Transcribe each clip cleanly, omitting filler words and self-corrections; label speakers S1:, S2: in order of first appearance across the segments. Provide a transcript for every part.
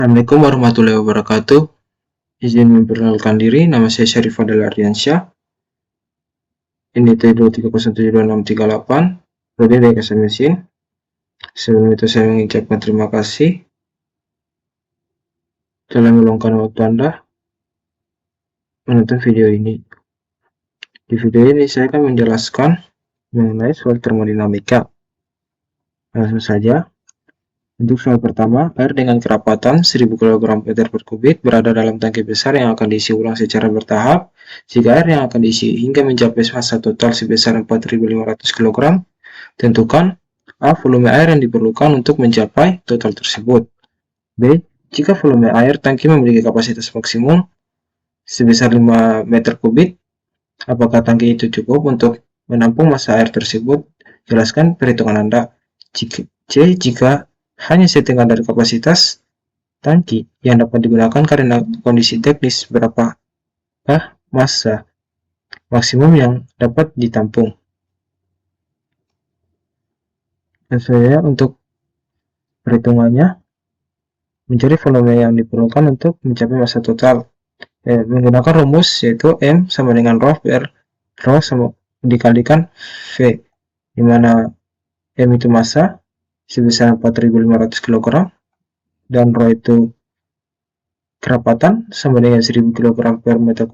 S1: Assalamualaikum warahmatullahi wabarakatuh. Izin memperkenalkan diri, nama saya Syarif Fadil Ardiansyah. Ini T2307268, prodi Teknik Mesin. Sebelum itu saya mengucapkan terima kasih telah meluangkan waktu Anda menonton video ini. Di video ini saya akan menjelaskan mengenai soal termodinamika. Langsung saja. Untuk soal pertama, air dengan kerapatan 1000 kg/m3 berada dalam tangki besar yang akan diisi ulang secara bertahap. Jika air yang akan diisi hingga mencapai massa total sebesar 4500 kg, tentukan A. Volume air yang diperlukan untuk mencapai total tersebut. B. Jika volume air tangki memiliki kapasitas maksimum sebesar 5 meter kubik, apakah tangki itu cukup untuk menampung massa air tersebut? Jelaskan perhitungan Anda. Jika hanya setengah dari kapasitas tangki yang dapat digunakan karena kondisi teknis, berapakah massa maksimum yang dapat ditampung? Dan saya untuk perhitungannya mencari volume yang diperlukan untuk mencapai massa total menggunakan rumus yaitu M sama dengan rho per rho sama dikalikan V, dimana M itu massa sebesar 4500 kg dan rho itu kerapatan sama dengan 1000 kg/m3.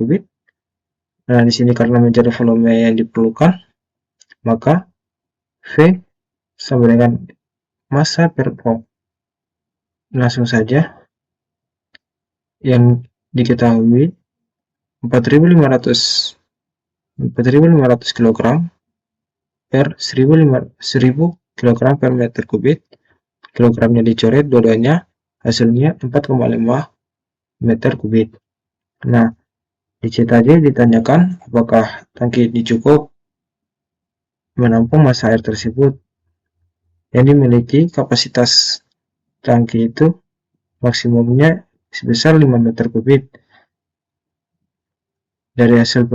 S1: Nah, di sini karena mencari volume yang diperlukan, maka V sama dengan massa per rho. Langsung saja, yang diketahui 4500 kg per 1000 kg/m3, kilogramnya dicoret, dua-duanya hasilnya 4,5 meter kubik. Nah, di C tadi ditanyakan apakah tangki ini cukup menampung massa air tersebut. Yang dimiliki kapasitas tangki itu maksimumnya sebesar 5 meter kubik. Dari hasil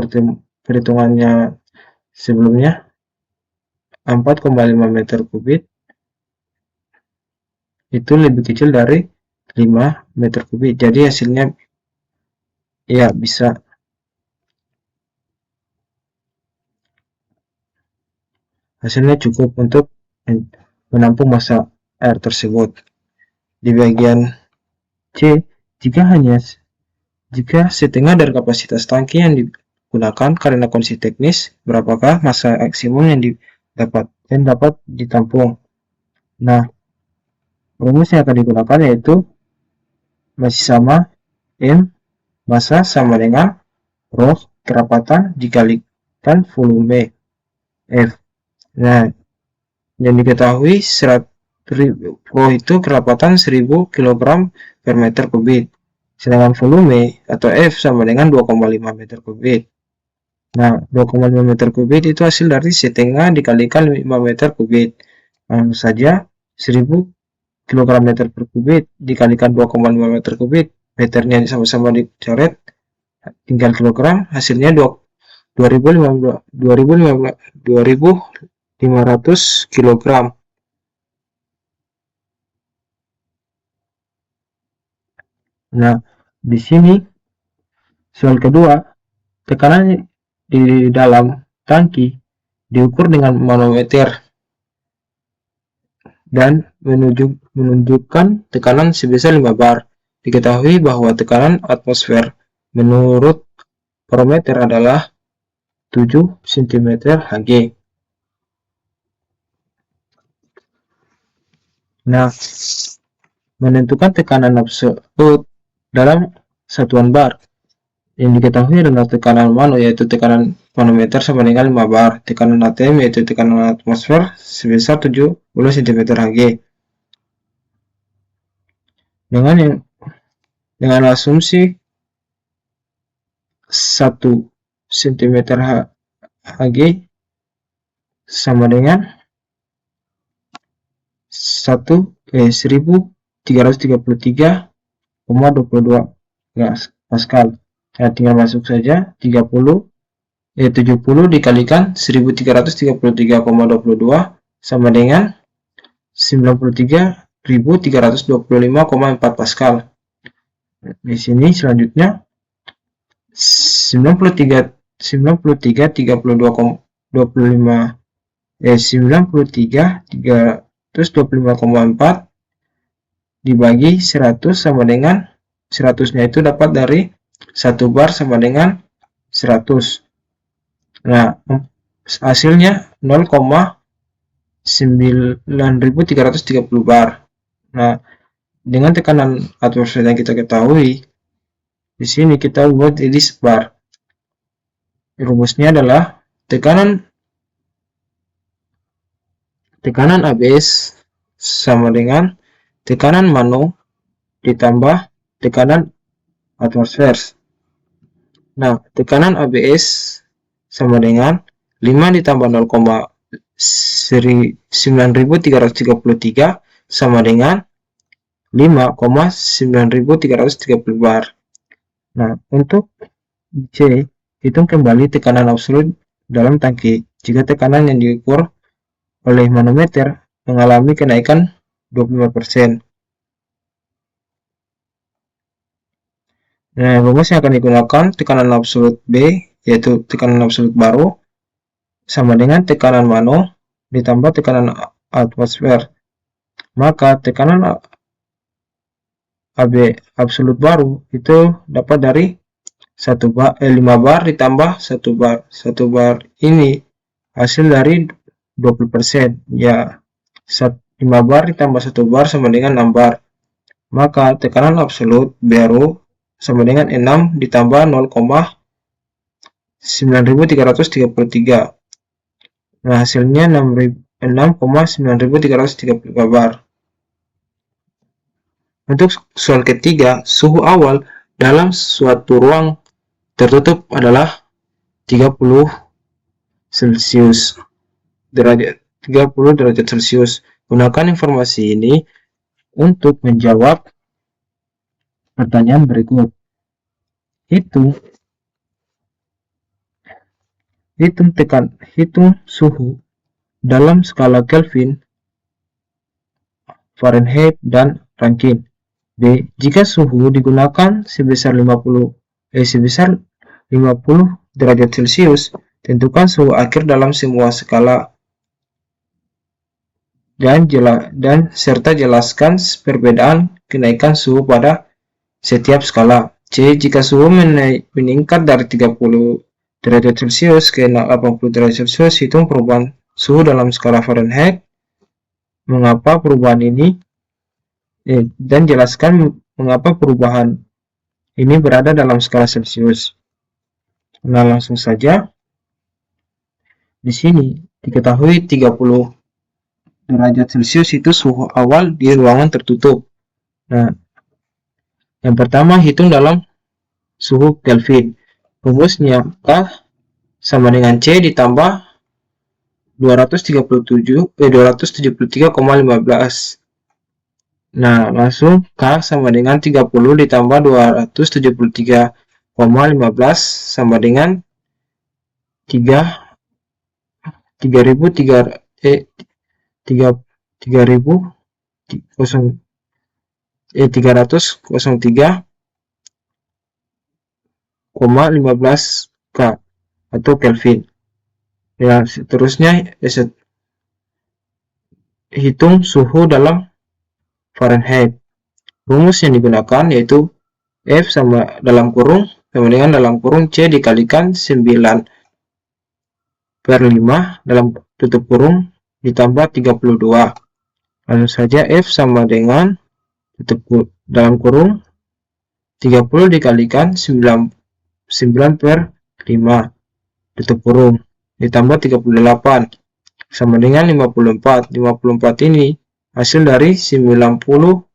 S1: perhitungannya sebelumnya 4,5 meter kubik itu lebih kecil dari 5 meter kubik, jadi hasilnya ya bisa cukup untuk menampung massa air tersebut. Di bagian C, jika setengah dari kapasitas tangki yang digunakan karena kondisi teknis, berapakah massa maksimum yang dapat ditampung? Nah, rumus yang akan digunakan yaitu masih sama, M massa sama dengan rho kerapatan dikalikan volume F. Nah, yang diketahui rho itu kerapatan 1000 kg/m3, sedangkan volume atau F sama dengan 2,5 meter kubik. Nah, 2,5 meter kubik itu hasil dari setengah dikalikan 5 meter kubik. Langsung saja 1000 kg/m3 dikalikan 2,5 meter kubik, meternya sama-sama dicoret, tinggal kilogram, hasilnya 2500 kg. Nah, di sini soal kedua, tekanan di dalam tangki diukur dengan manometer dan menunjukkan tekanan sebesar 5 bar. Diketahui bahwa tekanan atmosfer menurut barometer adalah 7 cm Hg. Nah, menentukan tekanan absolut dalam satuan bar. Yang diketahui adalah tekanan mano, yaitu tekanan manometer sama dengan 5 bar. Tekanan ATM yaitu tekanan atmosfer sebesar 70 cm Hg. Dengan asumsi 1 cm Hg sama dengan 1333,22 Pascal. Nah, tinggal masuk saja 70 dikalikan 1333,22 sama dengan 93.325,4 Pascal. Di sini selanjutnya 93 325,4 dibagi 100 sama dengan 100-nya itu dapat dari 1 bar sama dengan 100. Nah, hasilnya 0,9330 bar. Nah, dengan tekanan atmosfer yang kita ketahui, di sini kita buat ini sebar. Rumusnya adalah tekanan ABS sama dengan tekanan mano ditambah tekanan atmosfer. Nah, tekanan ABS sama dengan 5 ditambah 0,9333 sama dengan 5,9330 bar. Nah, untuk C, hitung kembali tekanan absolut dalam tangki jika tekanan yang diukur oleh manometer mengalami kenaikan 25%. Nah, rumus yang akan digunakan tekanan absolut B, yaitu tekanan absolut baru, sama dengan tekanan mano ditambah tekanan atmosfer. Maka tekanan AB absolut baru itu dapat dari 5 bar ditambah 1 bar. 1 bar ini hasil dari 20%. Ya, 5 bar ditambah 1 bar sama dengan 6 bar. Maka tekanan absolut baru sama dengan 6 ditambah 0,9333. Nah, hasilnya 6,9333 bar. Untuk soal ketiga, suhu awal dalam suatu ruang tertutup adalah 30 derajat Celcius. Gunakan informasi ini untuk menjawab pertanyaan berikut. Hitung suhu dalam skala Kelvin, Fahrenheit, dan Rankine. B. Jika suhu digunakan sebesar 50 derajat Celcius, tentukan suhu akhir dalam semua skala dan serta jelaskan perbedaan kenaikan suhu pada setiap skala. C. Jika suhu meningkat dari 30 derajat Celcius ke 80 derajat Celcius, hitung perubahan suhu dalam skala Fahrenheit. Mengapa perubahan ini dan jelaskan mengapa perubahan ini berada dalam skala Celcius. Nah, langsung saja. Di sini diketahui 30 derajat Celcius itu suhu awal di ruangan tertutup. Nah, yang pertama hitung dalam suhu Kelvin. Rumusnya K sama dengan C ditambah 273,15. Nah, langsung K sama dengan 30 ditambah 273,15 sama dengan 303,15 K atau Kelvin. Ya, seterusnya hitung suhu dalam Fahrenheit. Rumus yang digunakan yaitu F sama dalam kurung sama dengan dalam kurung C dikalikan 9/5 dalam tutup kurung ditambah 32. Lalu saja F sama dengan dalam kurung 30 dikalikan 9/5 tutup kurung ditambah 38 sama dengan 54. 54 ini hasil dari 9/5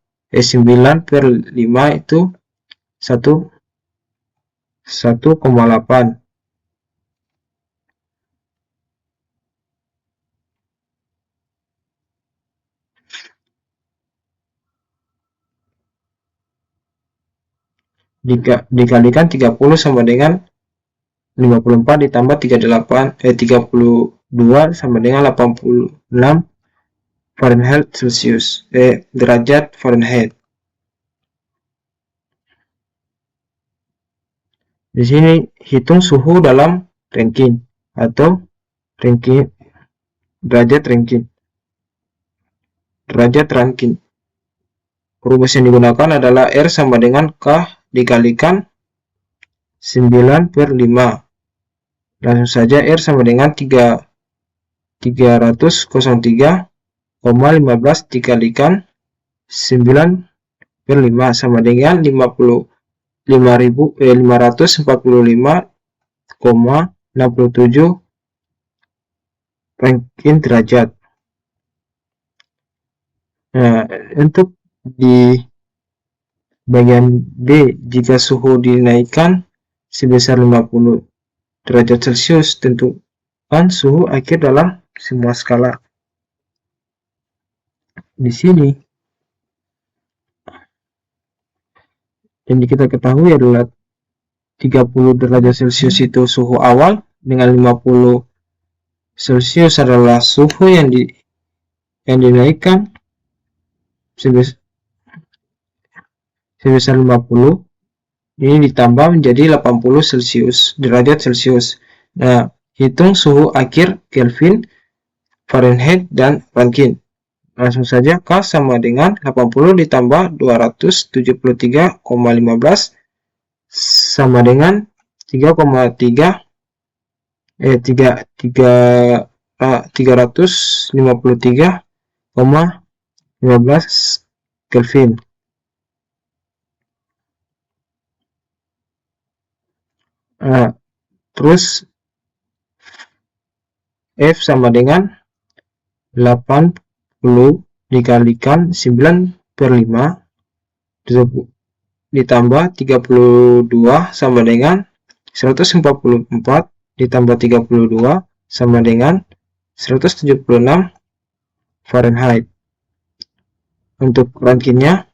S1: itu 1,8. Dikalikan 30 sama dengan 54 ditambah 32 sama dengan 86 Fahrenheit Celsius derajat Fahrenheit. Di sini hitung suhu dalam Rankine atau Rankine derajat Rankine. Rumus yang digunakan adalah R sama dengan K dikalikan 9/5. Langsung saja R sama dengan 303,15 dikalikan 9/5 sama dengan 545,67 Rankine derajat. Nah, untuk di bagian D, jika suhu dinaikkan sebesar 50 derajat Celcius, tentukan suhu akhir dalam semua skala. Di sini yang kita ketahui adalah 30 derajat Celcius itu suhu awal, dengan 50 Celcius adalah suhu yang dinaikkan sebesar 50. Ini ditambah menjadi 80 derajat Celcius. Nah, hitung suhu akhir Kelvin, Fahrenheit, dan Rankine. Langsung saja K sama dengan 80 ditambah 273,15 sama dengan 353,15 Kelvin. Terus F sama dengan 80 dikalikan 9/5 ditambah 32 sama dengan 144 ditambah 32 sama dengan 176 Fahrenheit. Untuk Rankine-nya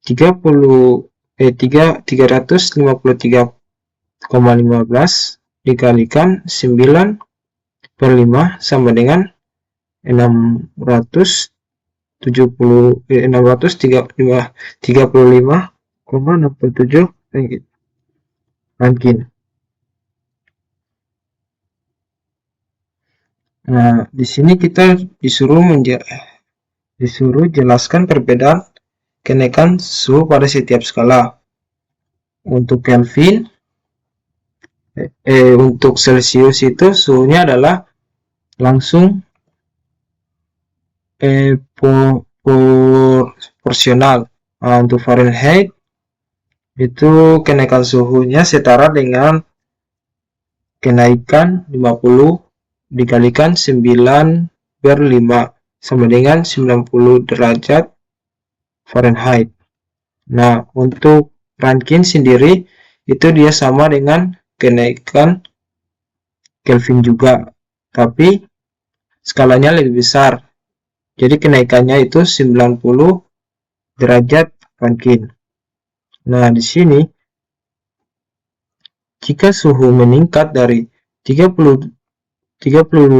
S1: 353,15 dikalikan 9/5 sama dengan 635,67 Rankine. Nah, di sini kita disuruh jelaskan perbedaan kenaikan suhu pada setiap skala. Untuk Kelvin, untuk Celcius itu suhunya adalah langsung proporsional. Untuk Fahrenheit itu kenaikan suhunya setara dengan kenaikan 50 dikalikan 9/5 sama dengan 90 derajat Fahrenheit. Nah, untuk Rankine sendiri itu dia sama dengan kenaikan Kelvin juga, tapi skalanya lebih besar. Jadi kenaikannya itu 90 derajat Rankine. Nah, di sini jika suhu meningkat dari 30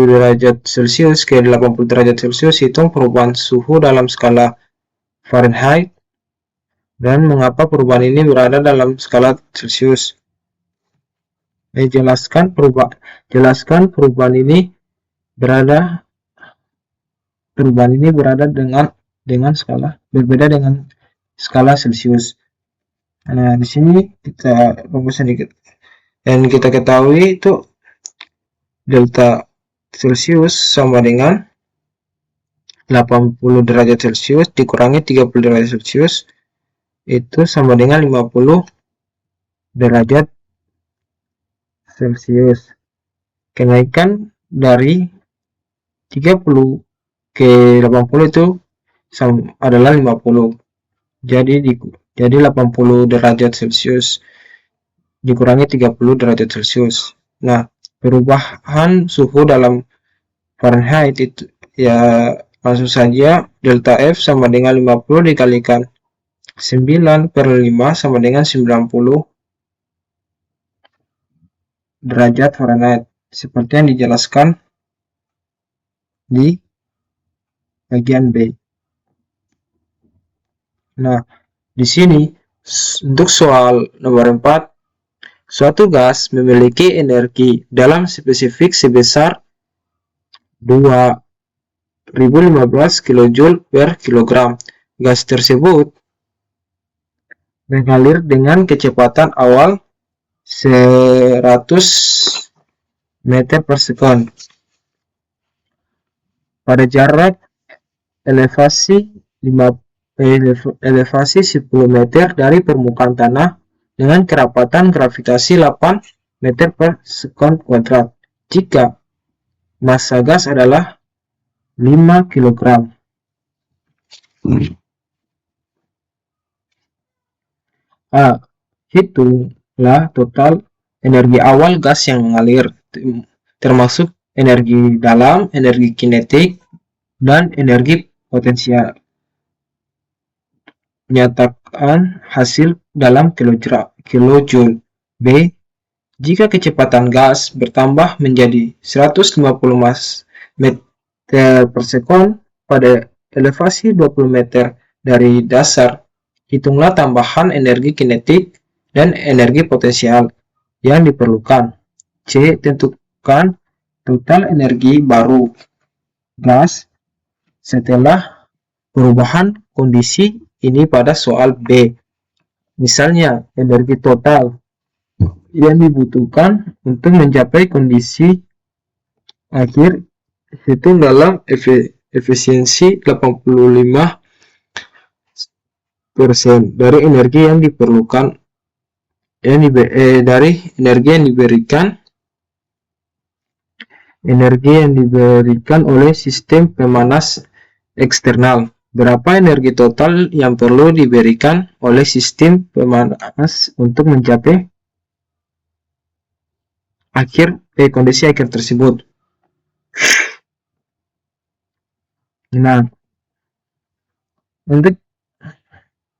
S1: derajat Celcius ke 80 derajat Celcius, hitung perubahan suhu dalam skala Fahrenheit dan mengapa perubahan ini berada dalam skala Celcius. Jelaskan perubahan ini berada dengan skala berbeda dengan skala Celcius. Nah, di sini kita rumus sedikit dan kita ketahui itu delta Celcius sama dengan 80 derajat Celcius dikurangi 30 derajat Celcius itu sama dengan 50 derajat Celcius. Kenaikan dari 30 ke 80 itu adalah 50. Jadi 80 derajat Celcius dikurangi 30 derajat Celcius. Nah, perubahan suhu dalam Fahrenheit itu ya langsung saja delta F sama dengan 50 dikalikan 9/5 sama dengan 90 derajat Fahrenheit, seperti yang dijelaskan di bagian B. Nah, di sini untuk soal nomor 4 Suatu gas memiliki energi dalam spesifik sebesar 2015 kJ per kilogram. Gas tersebut mengalir dengan kecepatan awal 100 meter per sekon pada jarak elevasi 10 meter dari permukaan tanah dengan kerapatan gravitasi 8 meter per sekon kuadrat jika massa gas adalah 5 kg. Hitunglah total energi awal gas yang mengalir, termasuk energi dalam, energi kinetik, dan energi potensial. Nyatakan hasil dalam kilojoule. B. Jika kecepatan gas bertambah menjadi 150 meter per sekon pada elevasi 20 meter dari dasar, hitunglah tambahan energi kinetik dan energi potensial yang diperlukan. C. Tentukan total energi baru gas setelah perubahan kondisi ini pada soal B. Misalnya, energi total yang dibutuhkan untuk mencapai kondisi akhir hitung dalam efisiensi 85% dari energi yang diperlukan dari energi yang diberikan oleh sistem pemanas eksternal. Berapa energi total yang perlu diberikan oleh sistem pemanas untuk mencapai kondisi akhir tersebut? Nah, untuk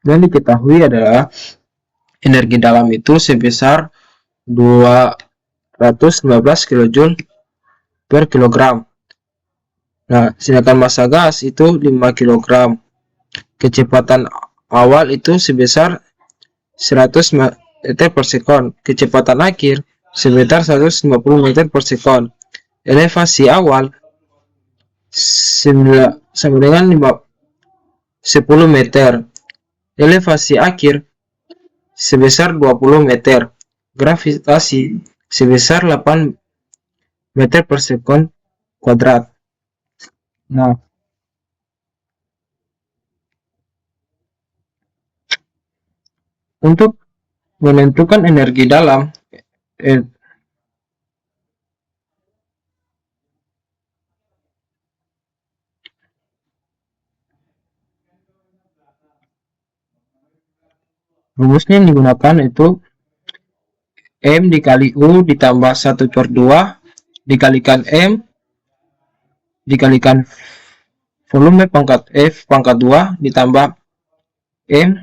S1: yang diketahui adalah energi dalam itu sebesar 215 kJ per kilogram. Nah, sedangkan massa gas itu 5 kg. Kecepatan awal itu sebesar 100 meter per sekon. Kecepatan akhir sebesar 150 meter per sekon. Elevasi awal sama dengan 10 meter. Elevasi akhir sebesar 20 meter. Gravitasi sebesar 8 meter per sekon kuadrat. Nah, untuk menentukan energi dalam, rumusnya yang digunakan itu M dikali U ditambah 1/2 dikalikan M dikalikan volume pangkat F pangkat 2 ditambah M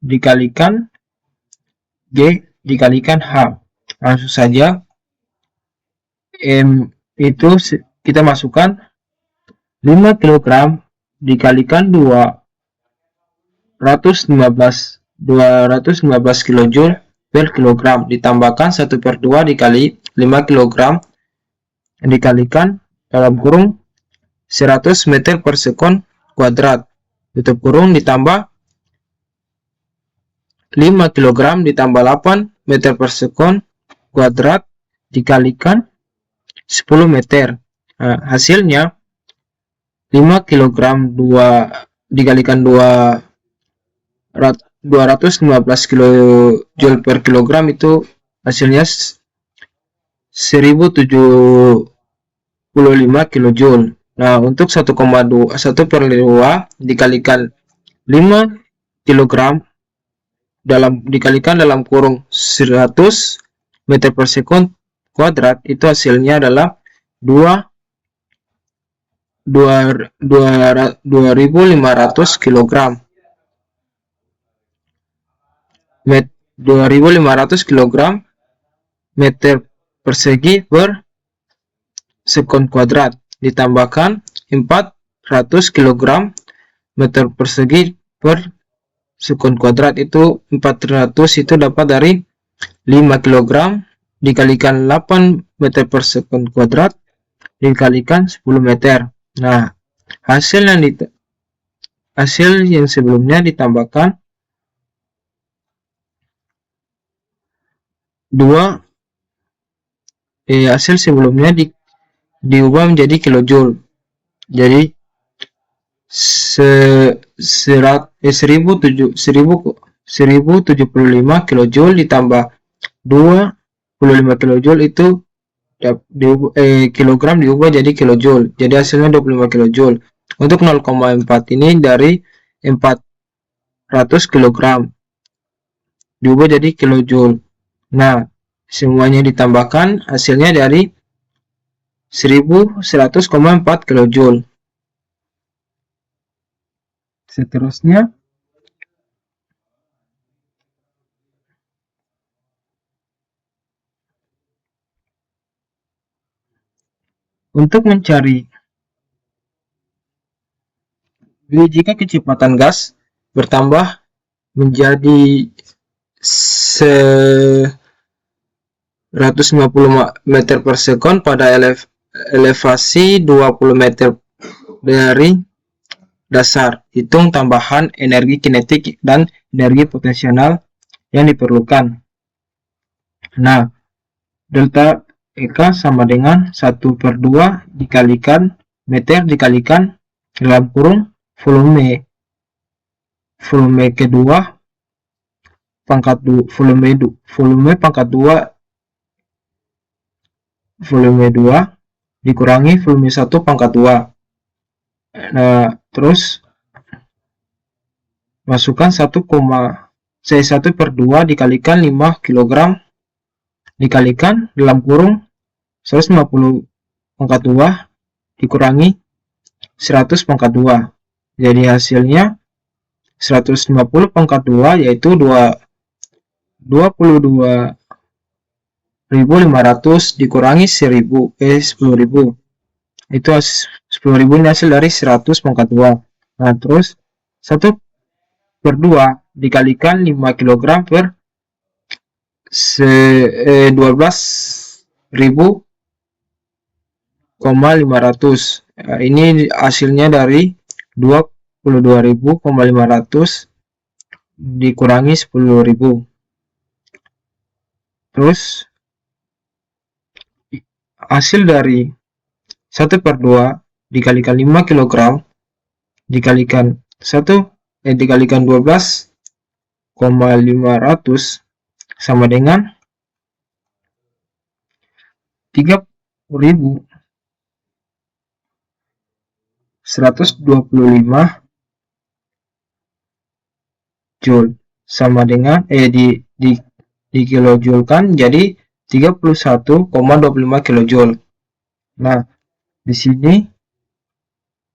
S1: dikalikan G dikalikan H. Langsung saja M itu kita masukkan 5 kg dikalikan 215 kJ per kilogram ditambahkan 1/2 dikali 5 kg dikalikan dalam kurung 100 meter per sekon kuadrat tutup kurung ditambah 5 kg ditambah 8 meter per sekon kuadrat dikalikan 10 meter. Nah, hasilnya 5 kg dikalikan 215 kJ per kilogram itu hasilnya 1075 kJ. Nah, untuk 1,2 dikalikan 5 kg dikalikan dalam kurung 100 meter per sekon kuadrat itu hasilnya adalah 2500 kg. 2500 kg meter persegi per sekon kuadrat ditambahkan 400 kg meter persegi per sekon kuadrat itu 400 itu dapat dari 5 kg dikalikan 8 meter per sekon kuadrat dikalikan 10 meter. Nah, hasil yang sebelumnya ditambahkan 2 hasil sebelumnya diubah menjadi kilojoule. Jadi 1075 kilojoule ditambah 25 kilojoule itu kilogram diubah jadi kilojoule. Jadi hasilnya 25 kilojoule. Untuk 0,4 ini dari 400 kilogram diubah jadi kilojoule. Nah, semuanya ditambahkan hasilnya dari 1100,4 kilojoule. Seterusnya untuk mencari jika kecepatan gas bertambah menjadi 150 meter per sekon pada elevasi 20 meter dari dasar. Hitung tambahan energi kinetik dan energi potensial yang diperlukan. Nah, delta EK sama dengan 1/2 dikalikan meter dikalikan dalam kurung volume kedua pangkat 2 volume pangkat 2 dikurangi volume 1 pangkat 2. Nah, terus masukkan 1/2 dikalikan 5 kg dikalikan dalam kurung 150 pangkat 2 dikurangi 100 pangkat 2. Jadi hasilnya 150 pangkat 2 yaitu 22.500 dikurangi 10.000 itu 10.000 ini hasil dari 100 pangkat 2. Nah, terus 1/2 dikalikan 5 kg per 12.500. Ini hasilnya dari 22.500 dikurangi 10.000. Terus hasil dari 1/2 dikalikan 5 kg dikalikan 12.500 sama dengan 30.125 joule sama dengan di kilojulkan jadi 31,25 kilojoule. Nah, di sini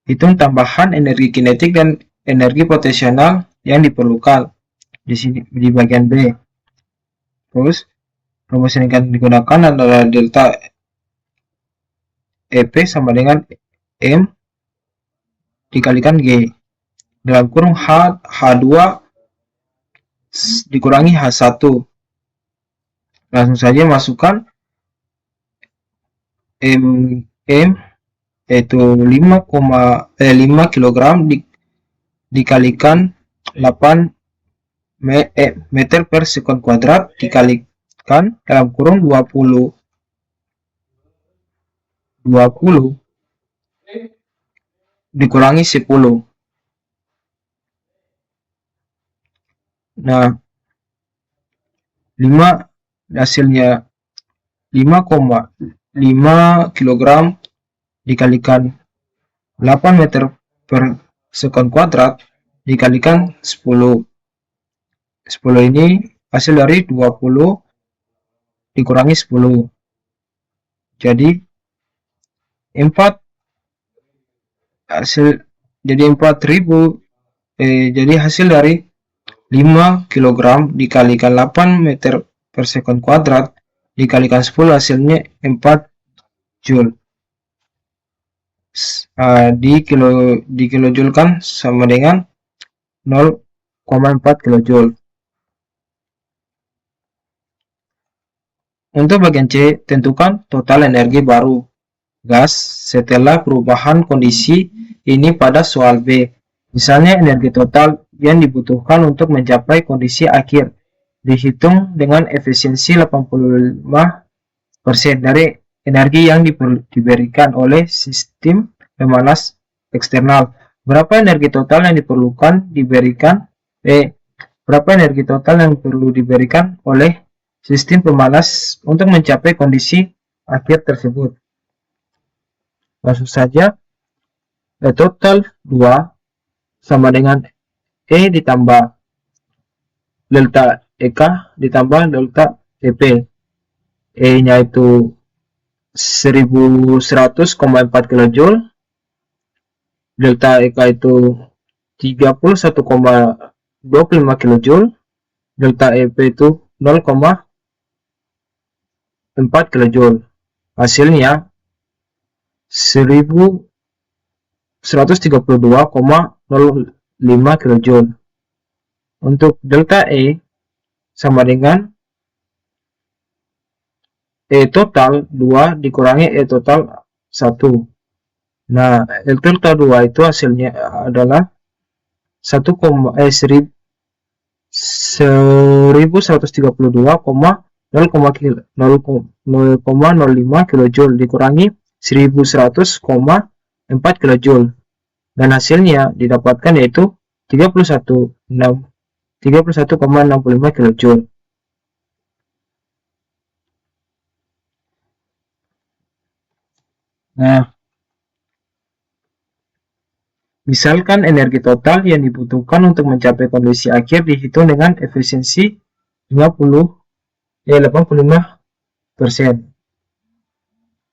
S1: hitung tambahan energi kinetik dan energi potensial yang diperlukan di sini di bagian B. Terus rumus yang akan digunakan adalah delta EP sama dengan M dikalikan G dalam kurung H2 dikurangi H1. Langsung saja masukkan M yaitu 5 kg dikalikan 8 meter per sekon kuadrat dikalikan dalam kurung 20 dikurangi 10. Nah, 5 hasilnya 5,5 kg dikalikan 8 meter per sekon kuadrat dikalikan 10. 10 ini hasil dari 20 dikurangi 10. Jadi 4 hasil jadi 4.000 jadi hasil dari 5 kg dikalikan 8 meter per sekon kuadrat dikalikan 10 hasilnya 4 joule. Di kilojoule kan sama dengan 0,4 kilojoule. Untuk bagian C, tentukan total energi baru gas setelah perubahan kondisi ini pada soal B. Misalnya energi total yang dibutuhkan untuk mencapai kondisi akhir dihitung dengan efisiensi 85% dari energi yang diberikan oleh sistem pemanas eksternal. Berapa energi total yang diperlukan diberikan berapa energi total yang perlu diberikan oleh sistem pemanas untuk mencapai kondisi akhir tersebut. Langsung saja, total 2 sama dengan E ditambah delta EK ditambah delta EP. E nya itu 1100,4 kJ, delta EK itu 31,25 kJ, delta EP itu 0,4 kJ. Hasilnya 1132,05 kJ. Untuk delta E sama dengan E total 2 dikurangi E total 1. Nah, E delta 2 itu hasilnya adalah 1132,0,05 kJ dikurangi 1100,4 kJ, dan hasilnya didapatkan yaitu 31,65 kJ. Nah, misalkan energi total yang dibutuhkan untuk mencapai kondisi akhir dihitung dengan efisiensi 85%.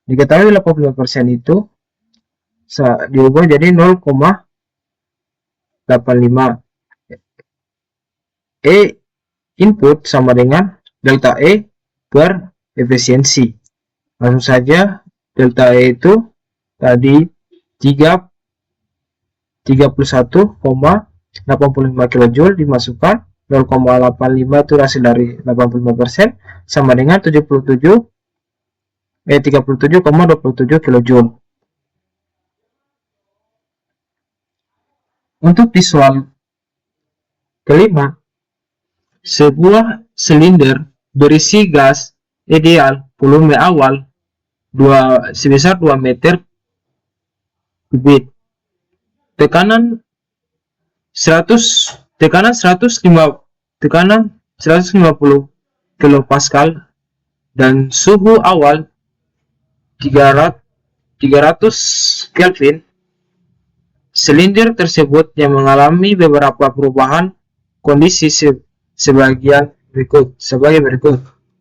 S1: Diketahui 85% itu diubah jadi 0,85. E input sama dengan delta E per efisiensi. Langsung saja, delta E itu tadi 31,85 kJ dimasukkan, 0,85 itu hasil dari 85%, sama dengan 37,27 kJ. Untuk di soal kelima, sebuah silinder berisi gas ideal volume awal sebesar 2 meter kubik, tekanan 150 kPa dan suhu awal 300 Kelvin. Silinder tersebut yang mengalami beberapa perubahan kondisi sebagai berikut.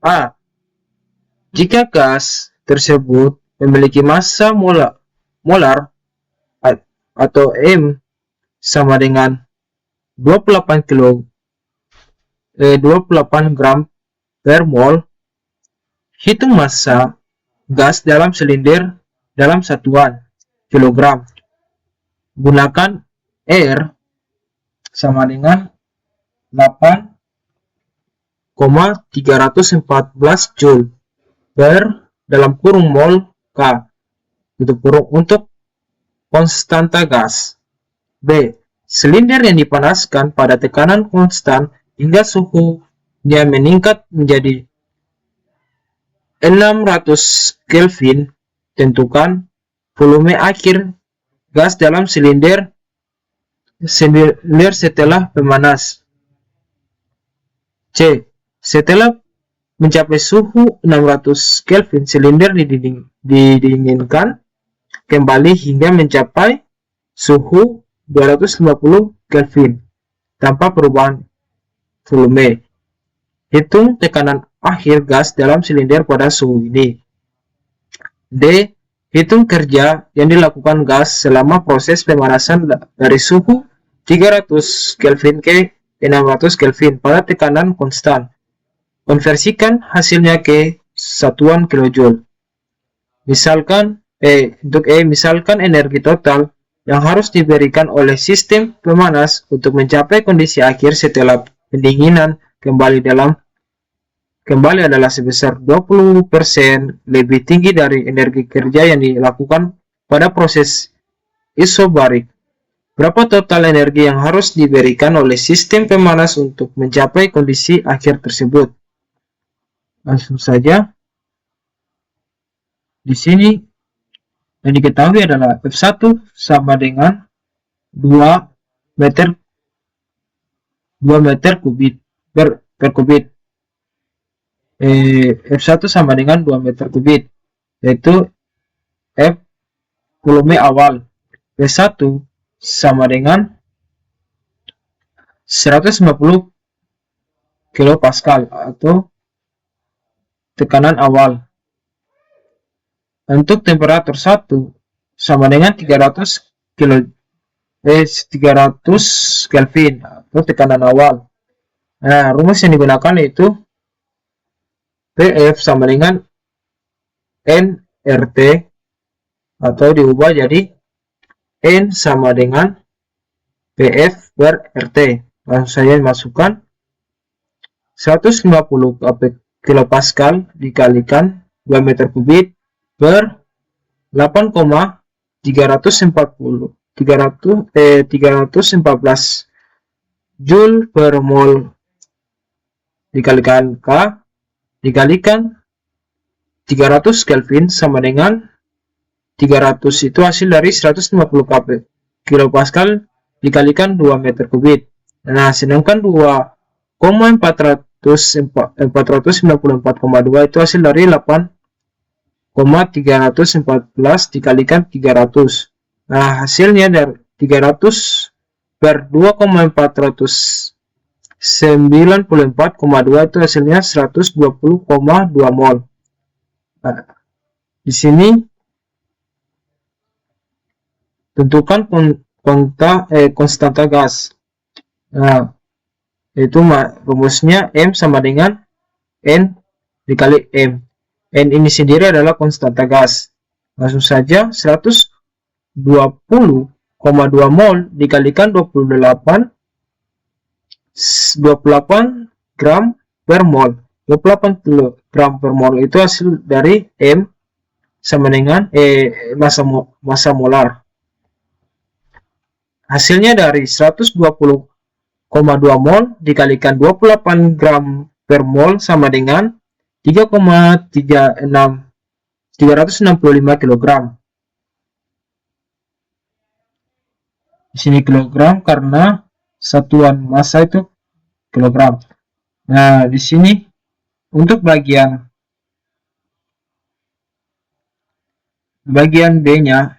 S1: A. Jika gas tersebut memiliki massa molar atau M sama dengan 28 gram per mol, hitung massa gas dalam silinder dalam satuan kilogram. Gunakan R sama dengan 8,314 Joule per dalam kurung mol K untuk konstanta gas. B. Silinder yang dipanaskan pada tekanan konstan hingga suhunya meningkat menjadi 600 Kelvin. Tentukan volume akhir gas dalam silinder setelah pemanas. C. Setelah mencapai suhu 600 Kelvin, silinder didinginkan kembali hingga mencapai suhu 250 Kelvin tanpa perubahan volume. Hitung tekanan akhir gas dalam silinder pada suhu ini. D. Hitung kerja yang dilakukan gas selama proses pemanasan dari suhu 300 Kelvin ke 600 Kelvin pada tekanan konstan. Konversikan hasilnya ke satuan kilojoule. Misalkan misalkan energi total yang harus diberikan oleh sistem pemanas untuk mencapai kondisi akhir setelah pendinginan kembali dalam kembali adalah sebesar 20% lebih tinggi dari energi kerja yang dilakukan pada proses isobarik. Berapa total energi yang harus diberikan oleh sistem pemanas untuk mencapai kondisi akhir tersebut? Langsung saja. Di sini yang diketahui adalah F1 sama dengan 2 meter kubit per kubit. F1 sama dengan 2 meter kubit, yaitu F volume awal. P1 sama dengan 150 kilopascal atau tekanan awal. Untuk temperatur 1 sama dengan 300 Kelvin atau tekanan awal. Nah, rumus yang digunakan yaitu PF sama dengan nRT atau diubah jadi N sama dengan PF per RT. Langsung saya masukkan 150 kilopascal dikalikan 2 meter kubik per 314 Joule per mol dikalikan K dikalikan 300 Kelvin sama dengan 300 itu hasil dari 150 kilopascal dikalikan 2 meter kubik. Nah, sedangkan 494,2 itu hasil dari 8,314 dikalikan 300. Nah, hasilnya dari 300 per 2,494,2 itu hasilnya 120,2 mol. Nah, di sini tentukan konstanta gas. Nah, itu rumusnya M sama dengan N dikali M. N ini sendiri adalah konstanta gas. Langsung saja 120,2 mol dikalikan 28 gram per mol. 28 gram per mol itu hasil dari M sama dengan massa molar. Hasilnya dari 120,2 mol dikalikan 28 gram per mol sama dengan 365 kg. Di sini kilogram karena satuan massa itu kilogram. Nah, di sini untuk bagian B-nya,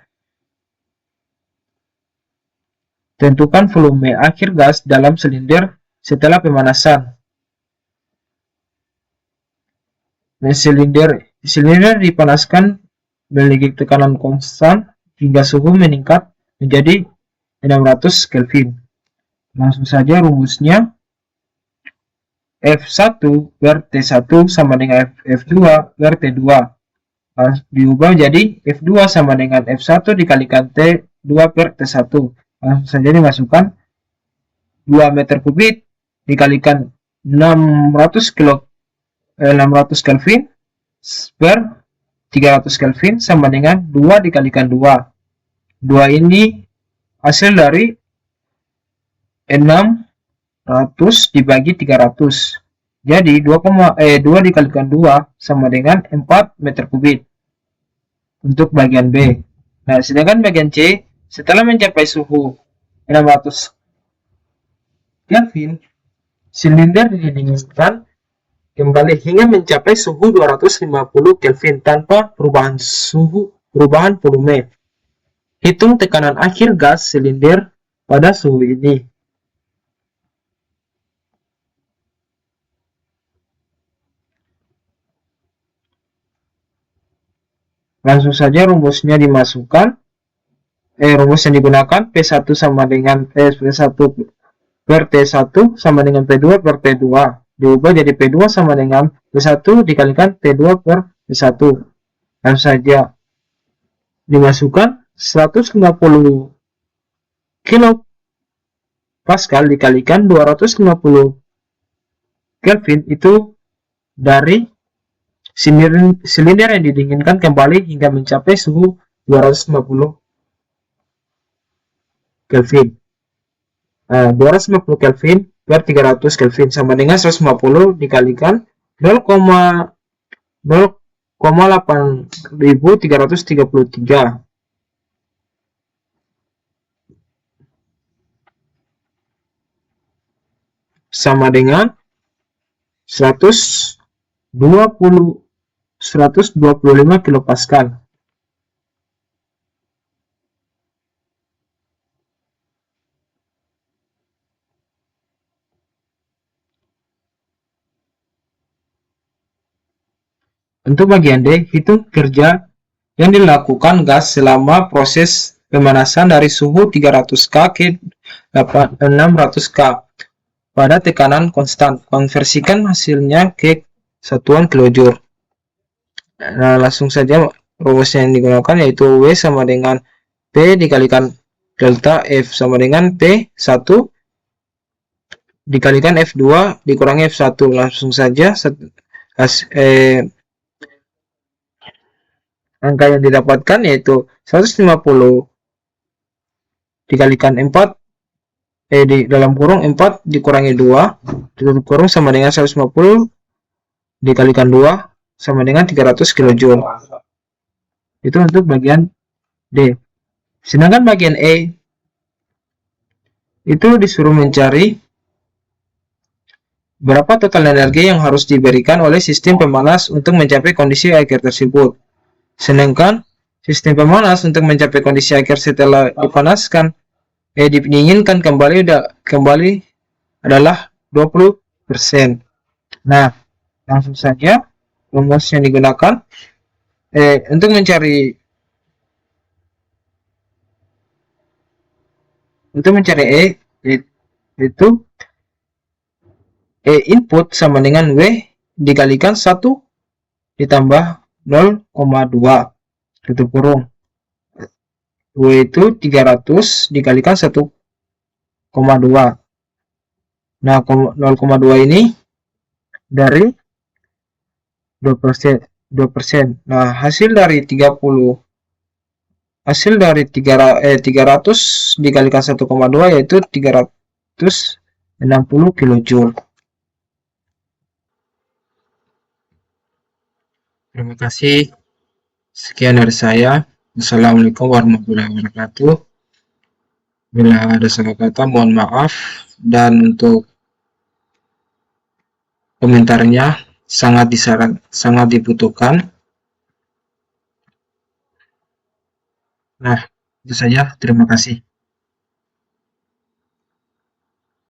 S1: tentukan volume akhir gas dalam silinder setelah pemanasan. Nah, silinder dipanaskan memiliki tekanan konstan hingga suhu meningkat menjadi 600 Kelvin. Langsung saja rumusnya F1 per T1 sama dengan F2 per T2. Diubah jadi F2 sama dengan F1 dikalikan T2 per T1. Langsung saja dimasukkan 2 meter kubik dikalikan 600 Kelvin per 300 Kelvin sama dengan 2 dikalikan 2. 2 ini hasil dari 600 dibagi 300. Jadi 2 dikalikan 2 sama dengan 4 meter kubik untuk bagian B. Nah, sedangkan bagian C, setelah mencapai suhu 600 Kelvin, silinder didinginkan kembali hingga mencapai suhu 250 Kelvin tanpa perubahan volume. Hitung tekanan akhir gas silinder pada suhu ini. Langsung saja rumusnya dimasukkan. Rumus yang digunakan P1 sama dengan P1 per T1 sama dengan P2 per T2. Diubah jadi P2 sama dengan P1 dikalikan T2 per P1. Langsung saja dimasukkan 150 kilopascal dikalikan 250 Kelvin itu dari silinder yang didinginkan kembali hingga mencapai suhu 250 Kelvin. 250 Kelvin per 300 Kelvin sama dengan 150 dikalikan 0,8333 sama dengan 125 kilopascal. Untuk bagian D, hitung kerja yang dilakukan gas selama proses pemanasan dari suhu 300K ke 600K pada tekanan konstan. Konversikan hasilnya ke satuan kilojoule. Nah, langsung saja rumusnya yang digunakan yaitu W sama dengan P dikalikan delta F sama dengan P1 dikalikan F2 dikurangi F1. Langsung saja angka yang didapatkan yaitu 150 dikalikan 4 di dalam kurung 4 dikurangi 2 ditutup kurung sama dengan 150 dikalikan 2 sama dengan 300 kilojoule. Itu untuk bagian D. Sedangkan bagian E itu disuruh mencari berapa total energi yang harus diberikan oleh sistem pemanas untuk mencapai kondisi akhir tersebut. Sedangkan sistem pemanas untuk mencapai kondisi akhir setelah dipanaskan didinginkan kembali adalah 20%. Nah, langsung saja rumus yang digunakan untuk mencari E itu E input sama dengan W dikalikan 1 ditambah 0,2 tutup kurung. W itu 300 dikalikan 1,2. Nah, 0,2 ini dari 2%. Nah, hasil dari 300 dikalikan 1,2 yaitu 360 kilojoule. Terima kasih. Sekian dari saya. Assalamualaikum warahmatullahi wabarakatuh. Bila ada salah kata mohon maaf, dan untuk komentarnya sangat dibutuhkan. Nah, itu saja. Terima kasih.